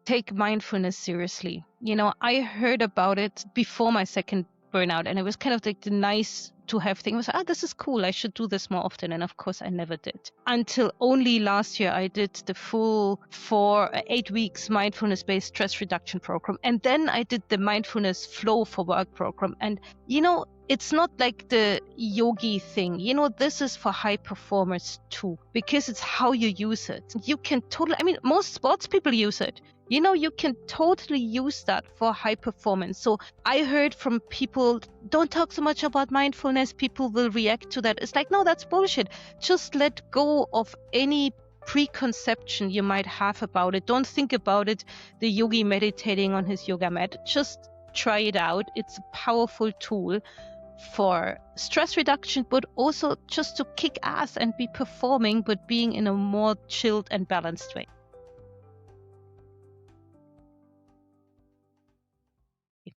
take mindfulness seriously. I heard about it before my second burnout, and it was kind of like the nice to have thing. I was like, this is cool, I should do this more often. And of course I never did, until only last year I did the full 8 weeks mindfulness based stress reduction program, and then I did the mindfulness flow for work program. And it's not like the yogi thing. This is for high performers too, because it's how you use it. You can totally, most sports people use it. You can totally use that for high performance. So I heard from people, don't talk so much about mindfulness, people will react to that. It's like, no, that's bullshit. Just let go of any preconception you might have about it. Don't think about it, the yogi meditating on his yoga mat. Just try it out. It's a powerful tool for stress reduction, but also just to kick ass and be performing, but being in a more chilled and balanced way.